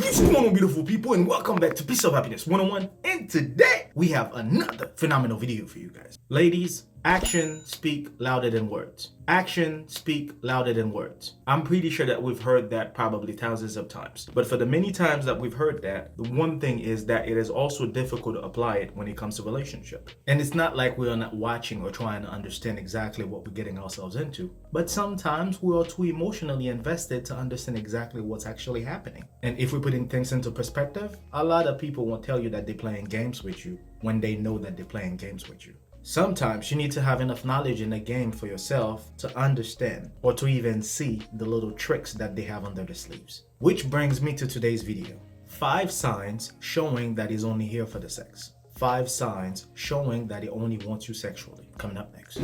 What's going on, beautiful people, and welcome back to Peace of Happiness 101. And today we have another phenomenal video for you guys. Ladies, action speak louder than words. Action speak louder than words. I'm pretty sure that we've heard that probably thousands of times. But for the many times that we've heard that, the one thing is that it is also difficult to apply it when it comes to relationship. And it's not like we are not watching or trying to understand exactly what we're getting ourselves into. But sometimes we are too emotionally invested to understand exactly what's actually happening. And if we're putting things into perspective, a lot of people won't tell you that they're playing games with you when they know that they're playing games with you. Sometimes you need to have enough knowledge in the game for yourself to understand or to even see the little tricks that they have under the sleeves. Which brings me to today's video. 5 signs showing that he's only here for the sex. 5 signs showing that he only wants you sexually. Coming up next.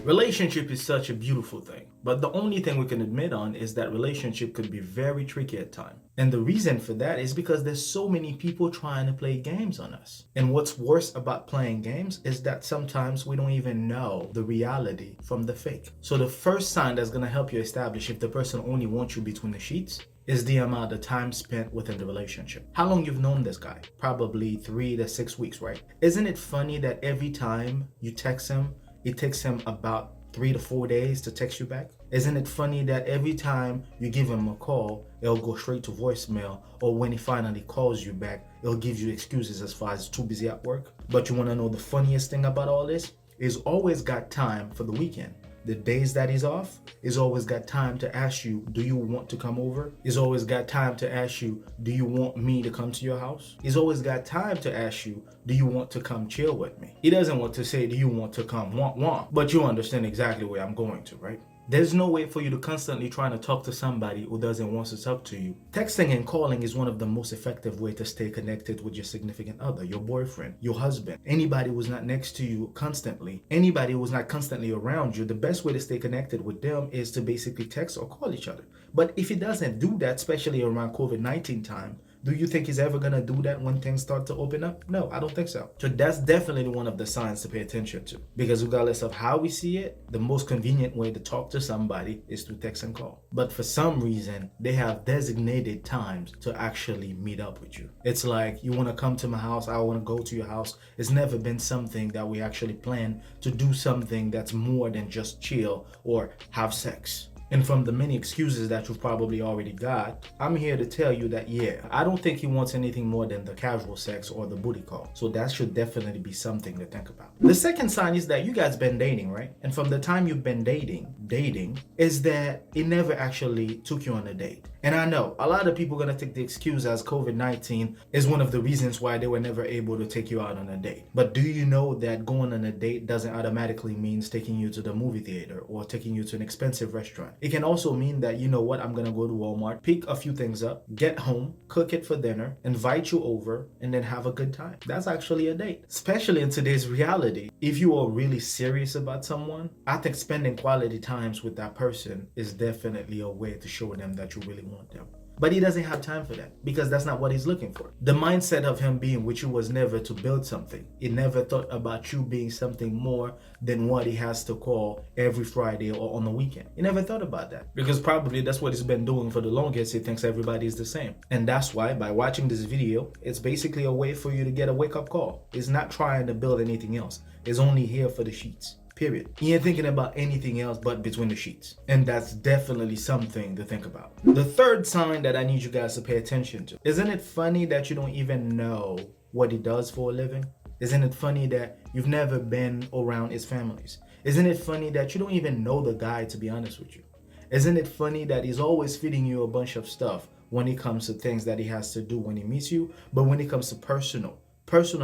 Relationship is such a beautiful thing, but the only thing we can admit on is that relationship could be very tricky at times. And the reason for that is because there's so many people trying to play games on us. And what's worse about playing games is that sometimes we don't even know the reality from the fake. So the first sign that's going to help you establish if the person only wants you between the sheets is the amount of time spent within the relationship. How long you've known this guy? Probably 3 to 6 weeks, right? Isn't it funny that every time you text him, it takes him about 3 to 4 days to text you back? Isn't it funny that every time you give him a call, it'll go straight to voicemail, or when he finally calls you back, it'll give you excuses as far as too busy at work? But you want to know the funniest thing about all this? He's always got time for the weekend. The days that he's off, he's always got time to ask you, do you want to come over? He's always got time to ask you, do you want me to come to your house? He's always got time to ask you, do you want to come chill with me? He doesn't want to say, do you want to come want? But you understand exactly where I'm going to, right? There's no way for you to constantly trying to talk to somebody who doesn't want to talk to you. Texting and calling is one of the most effective ways to stay connected with your significant other, your boyfriend, your husband, anybody who's not next to you constantly, anybody who's not constantly around you. The best way to stay connected with them is to basically text or call each other. But if he doesn't do that, especially around COVID-19 time, do you think he's ever going to do that when things start to open up? No, I don't think so. So that's definitely one of the signs to pay attention to. Because regardless of how we see it, the most convenient way to talk to somebody is through text and call. But for some reason, they have designated times to actually meet up with you. It's like, you want to come to my house, I want to go to your house. It's never been something that we actually plan to do something that's more than just chill or have sex. And from the many excuses that you've probably already got, I'm here to tell you that, yeah, I don't think he wants anything more than the casual sex or the booty call. So that should definitely be something to think about. The second sign is that you guys been dating, right? And from the time you've been dating is that it never actually took you on a date. And I know a lot of people are going to take the excuse as COVID-19 is one of the reasons why they were never able to take you out on a date. But do you know that going on a date doesn't automatically mean taking you to the movie theater or taking you to an expensive restaurant? It can also mean that, you know what, I'm going to go to Walmart, pick a few things up, get home, cook it for dinner, invite you over, and then have a good time. That's actually a date. Especially in today's reality. If you are really serious about someone, I think spending quality times with that person is definitely a way to show them that you really want them. But he doesn't have time for that because that's not what he's looking for. The mindset of him being with you was never to build something. He never thought about you being something more than what he has to call every Friday or on the weekend. He never thought about that because probably that's what he's been doing for the longest. He thinks everybody is the same. And that's why by watching this video, it's basically a way for you to get a wake-up call. He's not trying to build anything else. He's only here for the sheets. Period. He ain't thinking about anything else but between the sheets. And that's definitely something to think about. The third sign that I need you guys to pay attention to. Isn't it funny that you don't even know what he does for a living? Isn't it funny that you've never been around his families? Isn't it funny that you don't even know the guy, to be honest with you? Isn't it funny that he's always feeding you a bunch of stuff when it comes to things that he has to do when he meets you, but when it comes to personal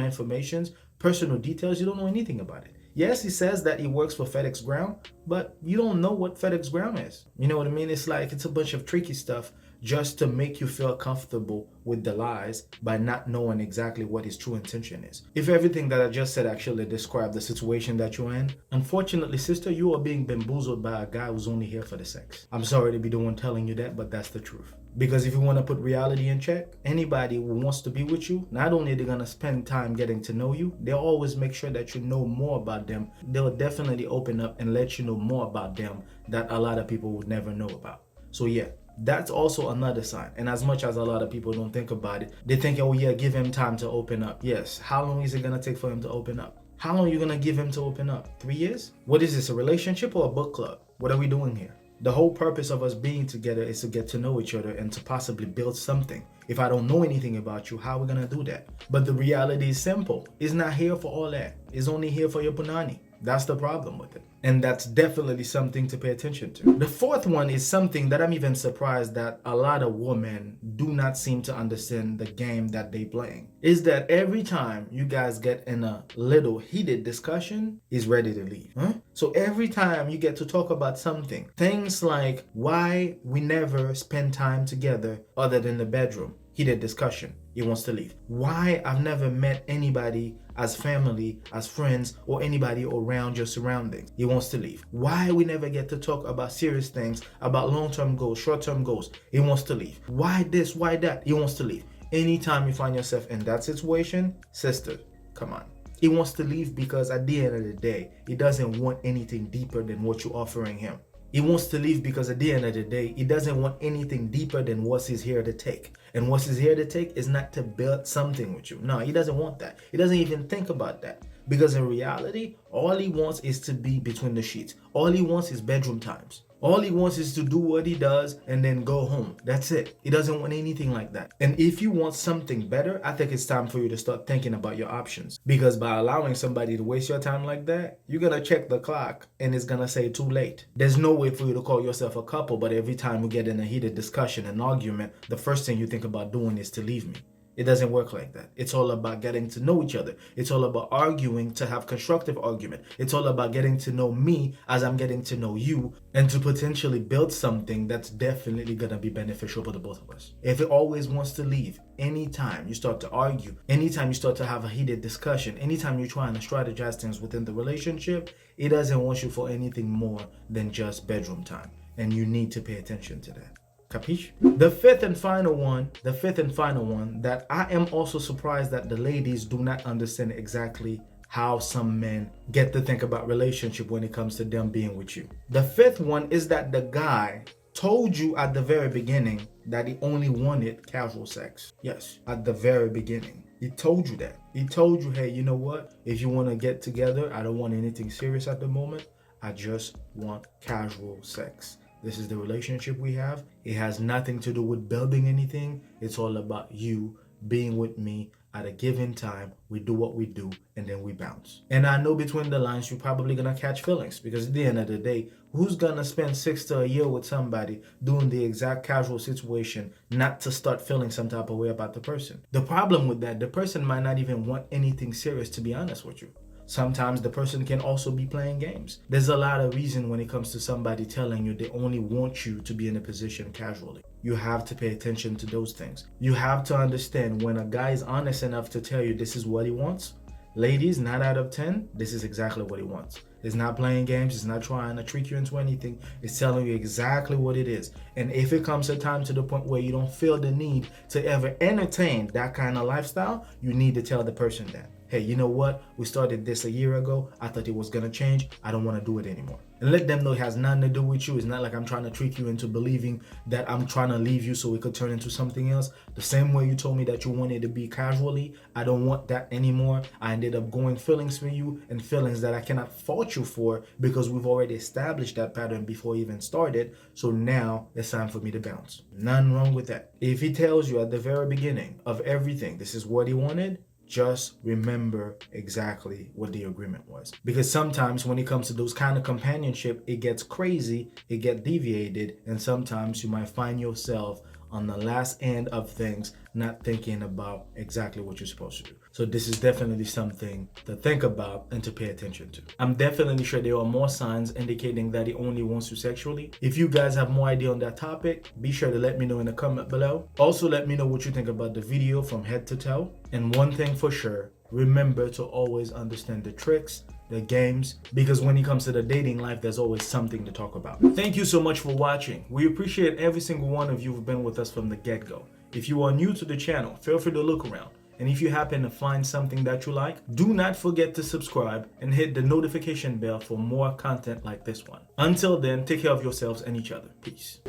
information, personal details, you don't know anything about it. Yes, he says that he works for FedEx Ground, but you don't know what FedEx Ground is. You know what I mean? It's like it's a bunch of tricky stuff just to make you feel comfortable with the lies by not knowing exactly what his true intention is. If everything that I just said actually described the situation that you're in, unfortunately, sister, you are being bamboozled by a guy who's only here for the sex. I'm sorry to be the one telling you that, but that's the truth. Because if you want to put reality in check, anybody who wants to be with you, not only are they going to spend time getting to know you, they'll always make sure that you know more about them. They'll definitely open up and let you know more about them that a lot of people would never know about. So yeah, that's also another sign. And as much as a lot of people don't think about it, they think, oh yeah, give him time to open up. Yes, how long is it going to take for him to open up? How long are you going to give him to open up? 3 years? What is this, a relationship or a book club? What are we doing here? The whole purpose of us being together is to get to know each other and to possibly build something. If I don't know anything about you, how are we going to do that? But the reality is simple. It's not here for all that. It's only here for your punani. That's the problem with it. And that's definitely something to pay attention to. The fourth one is something that I'm even surprised that a lot of women do not seem to understand the game that they playing. Is that every time you guys get in a little heated discussion, he's ready to leave. So every time you get to talk about something, things like why we never spend time together other than the bedroom, heated discussion, he wants to leave. Why I've never met anybody as family, as friends, or anybody around your surroundings, he wants to leave. Why we never get to talk about serious things, about long-term goals, short-term goals, he wants to leave. Why this, why that, he wants to leave. Anytime you find yourself in that situation, sister, come on. He wants to leave because at the end of the day, he doesn't want anything deeper than what you're offering him. He wants to leave because at the end of the day, he doesn't want anything deeper than what he's here to take. And what he's here to take is not to build something with you. No, he doesn't want that. He doesn't even think about that. Because in reality, all he wants is to be between the sheets. All he wants is bedroom times. All he wants is to do what he does and then go home. That's it. He doesn't want anything like that. And if you want something better, I think it's time for you to start thinking about your options. Because by allowing somebody to waste your time like that, you're going to check the clock and it's going to say too late. There's no way for you to call yourself a couple, but every time we get in a heated discussion, an argument, the first thing you think about doing is to leave me. It doesn't work like that. It's all about getting to know each other. It's all about arguing to have constructive argument. It's all about getting to know me as I'm getting to know you and to potentially build something that's definitely going to be beneficial for the both of us. If it always wants to leave, anytime you start to argue, anytime you start to have a heated discussion, anytime you're trying to strategize things within the relationship, it doesn't want you for anything more than just bedroom time. And you need to pay attention to that. Capiche? The fifth and final one that I am also surprised that the ladies do not understand exactly how some men get to think about relationship when it comes to them being with you. The fifth one is that the guy told you at the very beginning that he only wanted casual sex. Yes, at the very beginning. He told you that. He told you, hey, you know what? If you want to get together, I don't want anything serious at the moment. I just want casual sex. This is the relationship we have. It has nothing to do with building anything. It's all about you being with me at a given time. We do what we do and then we bounce. And I know between the lines, you're probably going to catch feelings because at the end of the day, who's going to spend 6 to a year with somebody doing the exact casual situation not to start feeling some type of way about the person? The problem with that, the person might not even want anything serious, to be honest with you. Sometimes the person can also be playing games. There's a lot of reason when it comes to somebody telling you they only want you to be in a position casually. You have to pay attention to those things. You have to understand when a guy is honest enough to tell you this is what he wants. Ladies, 9 out of 10, this is exactly what he wants. It's not playing games. It's not trying to trick you into anything. It's telling you exactly what it is. And if it comes a time to the point where you don't feel the need to ever entertain that kind of lifestyle, you need to tell the person that, hey, you know what? We started this a year ago. I thought it was going to change. I don't want to do it anymore. And let them know it has nothing to do with you. It's not like I'm trying to trick you into believing that I'm trying to leave you so it could turn into something else. The same way you told me that you wanted to be casually, I don't want that anymore. I ended up going feelings for you and feelings that I cannot fault you for because we've already established that pattern before we even started. So now it's time for me to bounce. Nothing wrong with that. If he tells you at the very beginning of everything, this is what he wanted, just remember exactly what the agreement was. Because sometimes when it comes to those kind of companionship, it gets crazy, it gets deviated, and sometimes you might find yourself on the last end of things, not thinking about exactly what you're supposed to do. So this is definitely something to think about and to pay attention to. I'm definitely sure there are more signs indicating that he only wants you sexually. If you guys have more idea on that topic, be sure to let me know in the comment below. Also, let me know what you think about the video from head to toe. And one thing for sure, remember to always understand the tricks, the games, because when it comes to the dating life, there's always something to talk about. Thank you so much for watching. We appreciate every single one of you who've been with us from the get-go. If you are new to the channel, feel free to look around. And if you happen to find something that you like, do not forget to subscribe and hit the notification bell for more content like this one. Until then, take care of yourselves and each other. Peace.